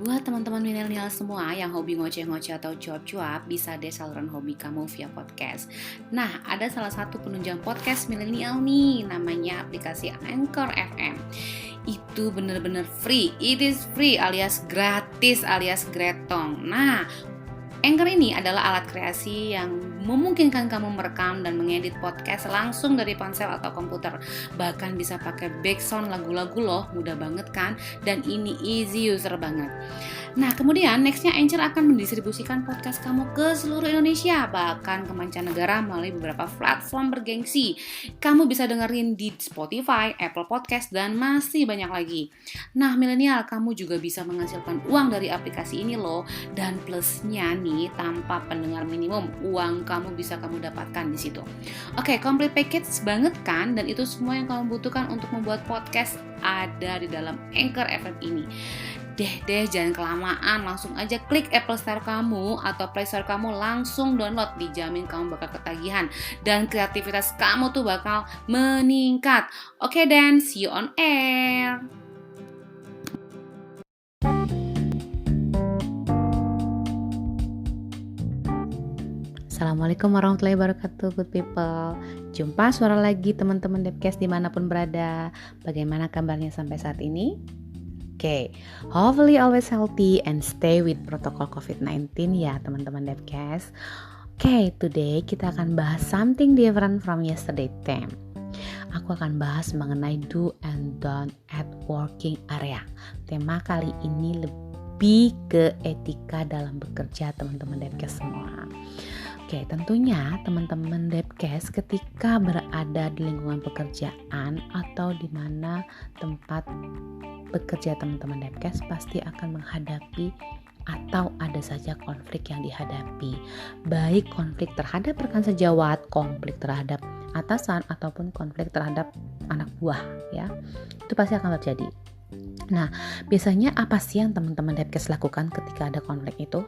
Buat teman-teman milenial semua yang hobi ngoceh-ngoceh atau cuap-cuap, bisa deh saluran hobi kamu via podcast. Nah, ada salah satu penunjang podcast milenial nih, namanya aplikasi Anchor FM. Itu bener-bener free, it is free alias gratis alias gretong. Nah, Anchor ini adalah alat kreasi yang memungkinkan kamu merekam dan mengedit podcast langsung dari ponsel atau komputer. Bahkan bisa pakai background lagu-lagu loh, mudah banget kan? Dan ini easy user banget. Nah, kemudian nextnya Anchor akan mendistribusikan podcast kamu ke seluruh Indonesia, bahkan ke mancanegara melalui beberapa platform bergengsi. Kamu bisa dengerin di Spotify, Apple Podcast, dan masih banyak lagi. Nah, milenial, kamu juga bisa menghasilkan uang dari aplikasi ini loh. Dan plusnya nih, tanpa pendengar minimum, uang kamu bisa kamu dapatkan di situ. Oke, complete package banget kan? Dan itu semua yang kamu butuhkan untuk membuat podcast ada di dalam Anchor FM ini. Deh, jangan kelamaan, langsung aja klik Apple Store kamu atau Play Store kamu, langsung download, dijamin kamu bakal ketagihan dan kreativitas kamu tuh bakal meningkat. Oke dan see you on air. Assalamualaikum warahmatullahi wabarakatuh, good people. Jumpa suara lagi teman-teman Depcast dimanapun berada. Bagaimana kabarnya sampai saat ini? Oke, hopefully always healthy and stay with protokol COVID-19 ya teman-teman Depcast. Oke, today kita akan bahas something different from yesterday theme. Aku akan bahas mengenai do and don't at working area. Tema kali ini lebih ke etika dalam bekerja teman-teman Depcast semua. Oke, tentunya teman-teman Depcast ketika berada di lingkungan pekerjaan atau di mana tempat bekerja teman-teman Depcast pasti akan menghadapi atau ada saja konflik yang dihadapi. Baik konflik terhadap rekan sejawat, konflik terhadap atasan, ataupun konflik terhadap anak buah ya. Itu pasti akan terjadi. Nah, biasanya apa sih yang teman-teman Depcast lakukan ketika ada konflik itu?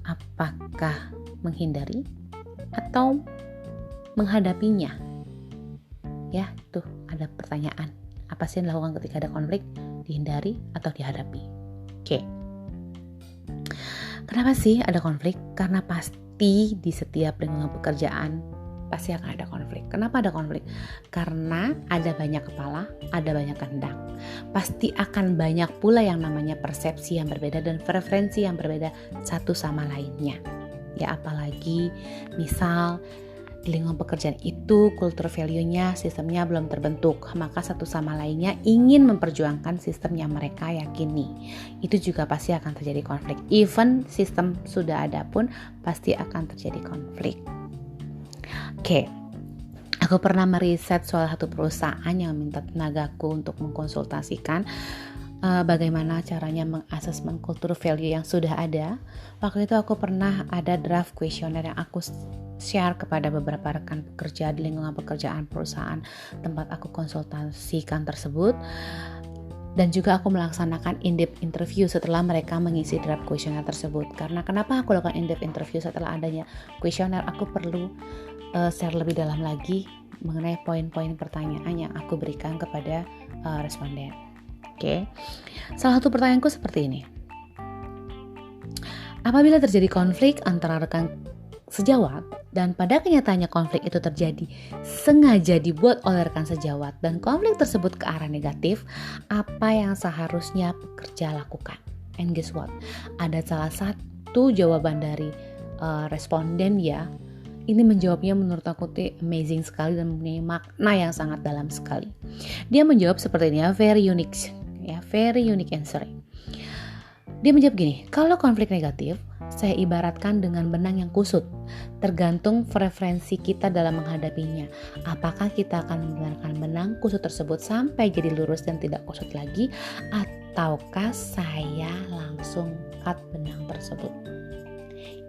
Apakah menghindari atau menghadapinya? Ya, tuh ada pertanyaan. Apa sih yang dilakukan ketika ada konflik? Dihindari atau dihadapi? Oke. Kenapa sih ada konflik? Karena pasti di setiap lingkungan pekerjaan pasti akan ada konflik. Kenapa ada konflik? Karena ada banyak kepala, ada banyak kehendak. Pasti akan banyak pula yang namanya persepsi yang berbeda dan preferensi yang berbeda satu sama lainnya. Ya, apalagi misal di lingkungan pekerjaan itu kultur value-nya, sistemnya belum terbentuk, maka satu sama lainnya ingin memperjuangkan sistem yang mereka yakini. Itu juga pasti akan terjadi konflik. Even sistem sudah ada pun pasti akan terjadi konflik. Oke, aku pernah meriset salah satu perusahaan yang minta tenagaku untuk mengkonsultasikan bagaimana caranya mengasesmen kultur value yang sudah ada. Waktu itu aku pernah ada draft kuesioner yang aku share kepada beberapa rekan pekerja di lingkungan pekerjaan perusahaan tempat aku konsultasikan tersebut. Dan juga aku melaksanakan in-depth interview setelah mereka mengisi draft kuesioner tersebut. Karena kenapa aku lakukan in-depth interview setelah adanya kuesioner? Aku perlu share lebih dalam lagi mengenai poin-poin pertanyaan yang aku berikan kepada responden. Oke. Salah satu pertanyaanku seperti ini. Apabila terjadi konflik antara rekan sejawat dan pada kenyataannya konflik itu terjadi sengaja dibuat oleh rekan sejawat dan konflik tersebut ke arah negatif, apa yang seharusnya pekerja lakukan? And guess what? Ada salah satu jawaban dari responden ya. Ini menjawabnya menurut aku amazing sekali dan mempunyai makna yang sangat dalam sekali. Dia menjawab seperti ini ya, very unique answering. Dia menjawab gini, kalau konflik negatif, saya ibaratkan dengan benang yang kusut. Tergantung preferensi kita dalam menghadapinya. Apakah kita akan membiarkan benang kusut tersebut sampai jadi lurus dan tidak kusut lagi, ataukah saya langsung cut benang tersebut?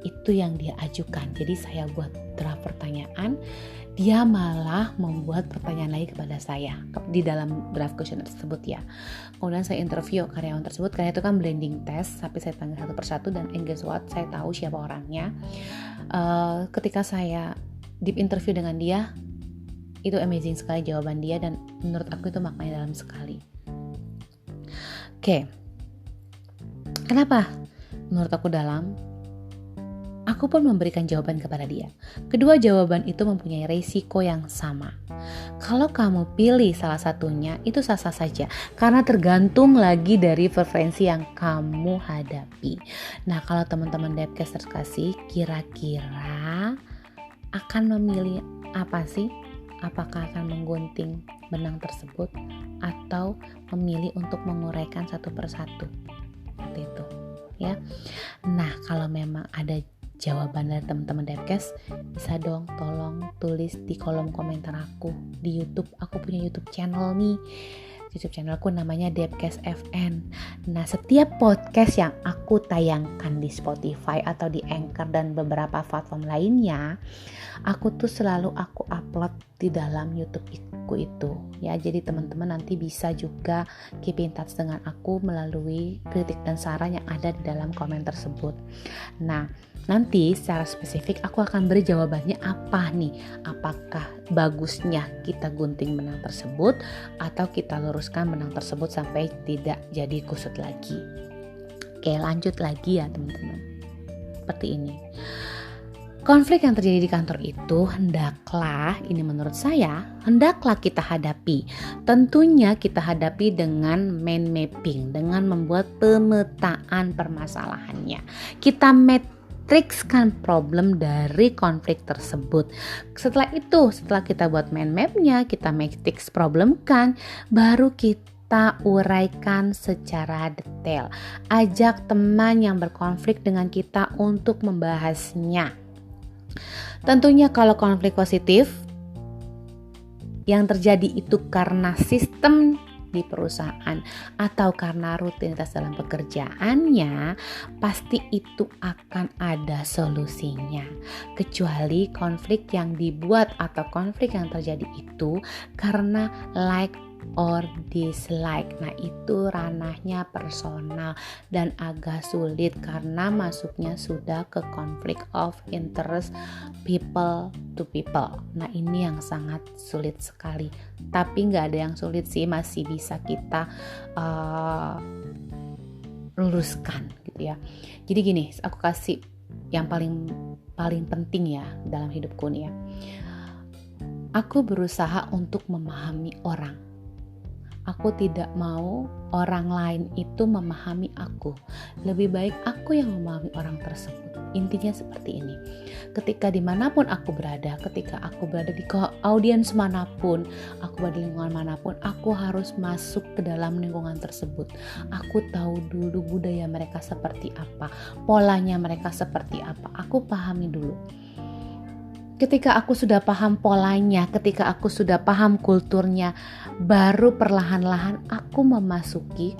Itu yang dia ajukan. Jadi saya buat draft pertanyaan, dia malah membuat pertanyaan lagi kepada saya di dalam draft question tersebut ya. Kemudian saya interview karyawan tersebut, karena itu kan blending test, tapi saya panggil satu persatu dan guess what, saya tahu siapa orangnya. Ketika saya deep interview dengan dia, itu amazing sekali jawaban dia dan menurut aku itu maknanya dalam sekali. Oke. Kenapa? Menurut aku dalam, aku pun memberikan jawaban kepada dia. Kedua jawaban itu mempunyai resiko yang sama. Kalau kamu pilih salah satunya, itu sah-sah saja. Karena tergantung lagi dari preferensi yang kamu hadapi. Nah, kalau teman-teman Depcasters kasih, kira-kira akan memilih apa sih? Apakah akan menggunting benang tersebut atau memilih untuk menguraikan satu persatu? Seperti itu, ya. Nah, kalau memang ada jawaban dari teman-teman Depcast, bisa dong tolong tulis di kolom komentar aku di YouTube. Aku punya YouTube channel nih. YouTube channelku namanya Depcast FN. Nah, setiap podcast yang aku tayangkan di Spotify atau di Anchor dan beberapa platform lainnya, aku tuh selalu aku upload di dalam YouTube itu ya. Jadi teman-teman nanti bisa juga keep in touch dengan aku melalui kritik dan saran yang ada di dalam komen tersebut. Nah, nanti secara spesifik aku akan beri jawabannya apa nih. Apakah bagusnya kita gunting benang tersebut atau kita luruskan benang tersebut sampai tidak jadi kusut lagi. Oke, lanjut lagi ya teman-teman. Seperti ini. Konflik yang terjadi di kantor itu hendaklah kita hadapi. Tentunya kita hadapi dengan mind mapping, dengan membuat pemetaan permasalahannya. Kita matrikskan problem dari konflik tersebut. Setelah kita buat mind mapnya, kita matrix problem kan, baru kita uraikan secara detail. Ajak teman yang berkonflik dengan kita untuk membahasnya. Tentunya kalau konflik positif yang terjadi itu karena sistem di perusahaan atau karena rutinitas dalam pekerjaannya, pasti itu akan ada solusinya. Kecuali konflik yang dibuat atau konflik yang terjadi itu karena like or dislike. Nah, itu ranahnya personal dan agak sulit karena masuknya sudah ke konflik of interest people to people. Nah, ini yang sangat sulit sekali. Tapi nggak ada yang sulit sih, masih bisa kita luruskan gitu ya. Jadi gini, aku kasih yang paling penting ya dalam hidupku nih ya. Aku berusaha untuk memahami orang. Aku tidak mau orang lain itu memahami aku. Lebih baik aku yang memahami orang tersebut. Intinya seperti ini. Ketika dimanapun aku berada, ketika aku berada di audiens manapun, aku berada di lingkungan manapun, aku harus masuk ke dalam lingkungan tersebut. Aku tahu dulu budaya mereka seperti apa, polanya mereka seperti apa. Aku pahami dulu. Ketika aku sudah paham polanya, ketika aku sudah paham kulturnya, baru perlahan-lahan aku memasuki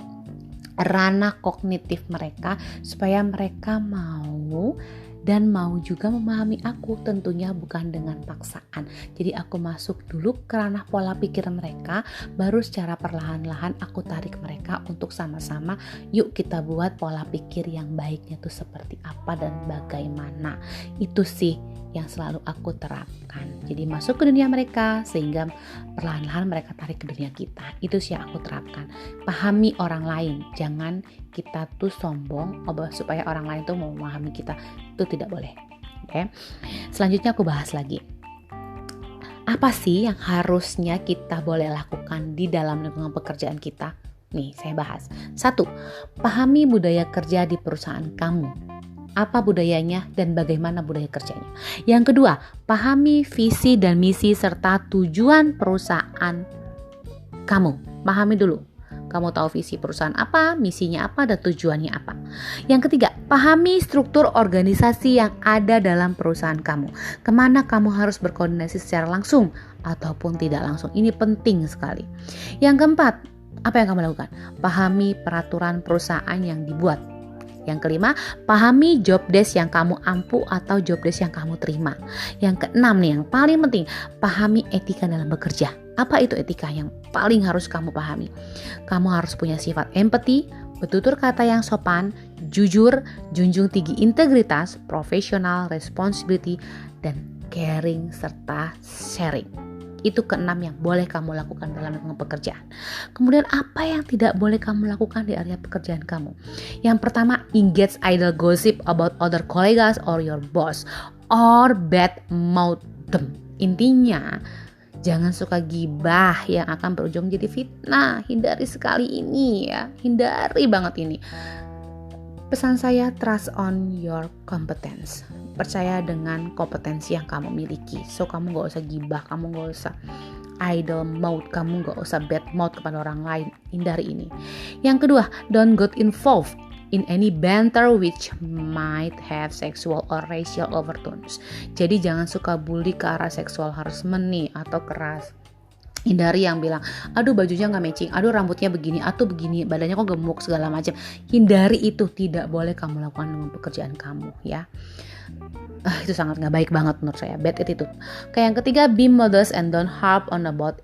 ranah kognitif mereka supaya mereka mau dan mau juga memahami aku, tentunya bukan dengan paksaan. Jadi aku masuk dulu ke ranah pola pikir mereka, baru secara perlahan-lahan aku tarik mereka untuk sama-sama yuk kita buat pola pikir yang baiknya itu seperti apa dan bagaimana. Itu sih yang selalu aku terapkan. Jadi masuk ke dunia mereka sehingga perlahan-lahan mereka tarik ke dunia kita. Itu sih yang aku terapkan. Pahami orang lain, jangan kita tuh sombong supaya orang lain tuh mau memahami kita. Itu tidak boleh. Oke. Selanjutnya aku bahas lagi. Apa sih yang harusnya kita boleh lakukan di dalam lingkungan pekerjaan kita? Nih, saya bahas. 1. Pahami budaya kerja di perusahaan kamu. Apa budayanya dan bagaimana budaya kerjanya. Yang kedua, pahami visi dan misi serta tujuan perusahaan kamu. Pahami dulu. Kamu tahu visi perusahaan apa, misinya apa, dan tujuannya apa. Yang ketiga, pahami struktur organisasi yang ada dalam perusahaan kamu. Kemana kamu harus berkoordinasi secara langsung ataupun tidak langsung. Ini penting sekali. Yang keempat, apa yang kamu lakukan? Pahami peraturan perusahaan yang dibuat. Yang kelima, pahami job desk yang kamu ampu atau job desk yang kamu terima. Yang keenam nih, yang paling penting, pahami etika dalam bekerja. Apa itu etika yang paling harus kamu pahami? Kamu harus punya sifat empati, bertutur kata yang sopan, jujur, junjung tinggi integritas, profesional, responsibility, dan caring serta sharing. Itu keenam yang boleh kamu lakukan dalam lingkungan pekerjaan. Kemudian apa yang tidak boleh kamu lakukan di area pekerjaan kamu? Yang pertama, engage idle gossip about other colleagues or your boss or bad mouth them. Intinya, jangan suka gibah yang akan berujung jadi fitnah. Hindari sekali ini ya, hindari banget ini. Pesan saya, trust on your competence. Percaya dengan kompetensi yang kamu miliki. So kamu gak usah gibah, kamu gak usah idle mouth, kamu gak usah bad mouth kepada orang lain. Hindari ini. Yang kedua, don't get involved in any banter which might have sexual or racial overtones. Jadi jangan suka bully ke arah sexual harassment nih, atau keras. Hindari yang bilang, aduh bajunya gak matching, aduh rambutnya begini, atau begini, badannya kok gemuk segala macam. Hindari itu, tidak boleh kamu lakukan dengan pekerjaan kamu ya. Itu sangat gak baik banget menurut saya, bad attitude. Kayak yang ketiga, be modest and don't harp on about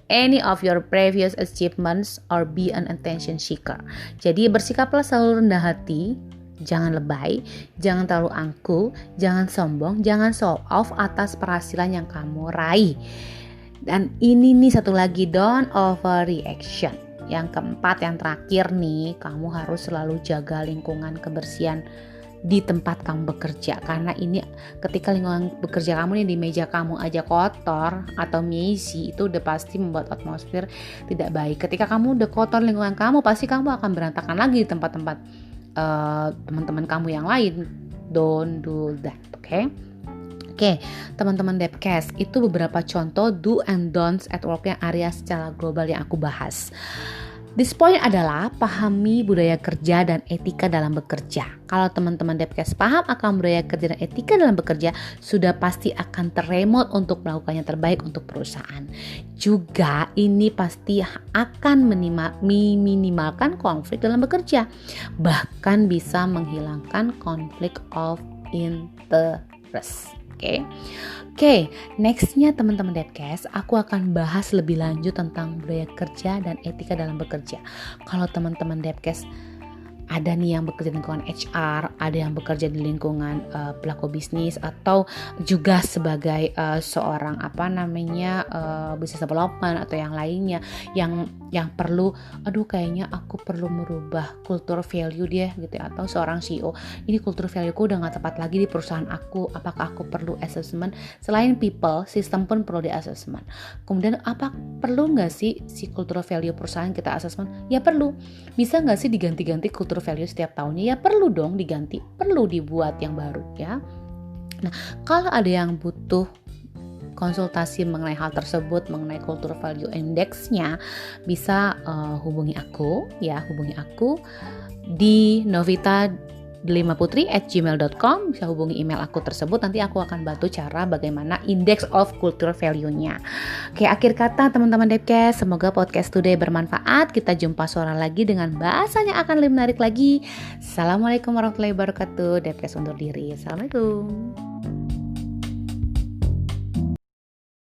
any of your previous achievements or be an attention seeker. Jadi bersikaplah selalu rendah hati, jangan lebay, jangan terlalu angkuh, jangan sombong, jangan show off atas berhasilan yang kamu raih. Dan ini nih satu lagi, don't overreaction. Yang keempat, yang terakhir nih, kamu harus selalu jaga lingkungan kebersihan di tempat kamu bekerja. Karena ini ketika lingkungan bekerja kamu nih, di meja kamu aja kotor atau messy, itu udah pasti membuat atmosfer tidak baik. Ketika kamu udah kotor lingkungan kamu, pasti kamu akan berantakan lagi di tempat-tempat teman-teman kamu yang lain. Don't do that, okay? Oke, teman-teman Depcast, itu beberapa contoh do and don'ts at work yang area secara global yang aku bahas. This point adalah pahami budaya kerja dan etika dalam bekerja. Kalau teman-teman Depcast paham akan budaya kerja dan etika dalam bekerja, sudah pasti akan terremote untuk melakukannya terbaik untuk perusahaan. Juga ini pasti akan meminimalkan konflik dalam bekerja. Bahkan bisa menghilangkan konflik of interest. Oke, nextnya teman-teman Depcast, aku akan bahas lebih lanjut tentang budaya kerja dan etika dalam bekerja. Kalau teman-teman Depcast ada nih yang bekerja di lingkungan HR, ada yang bekerja di lingkungan pelaku bisnis, atau juga sebagai seorang business development atau yang lainnya yang perlu, kayaknya aku perlu merubah kultur value dia gitu ya, atau seorang CEO, ini kultur value-ku udah gak tepat lagi di perusahaan aku, apakah aku perlu assessment? Selain people, sistem pun perlu di assessment. Kemudian perlu gak sih si kultur value perusahaan kita assessment? Ya perlu. Bisa gak sih diganti-ganti kultur value setiap tahunnya? Ya perlu dong diganti, perlu dibuat yang baru ya. Nah, kalau ada yang butuh konsultasi mengenai hal tersebut, mengenai cultural value index-nya, bisa hubungi aku di novita5putri@gmail.com. Bisa hubungi email aku tersebut, nanti aku akan bantu cara bagaimana index of cultural value-nya. Oke, akhir kata teman-teman Depcast, semoga podcast today bermanfaat. Kita jumpa suara lagi dengan bahasan yang akan lebih menarik lagi. Assalamualaikum warahmatullahi wabarakatuh. Depcast undur diri. Assalamualaikum.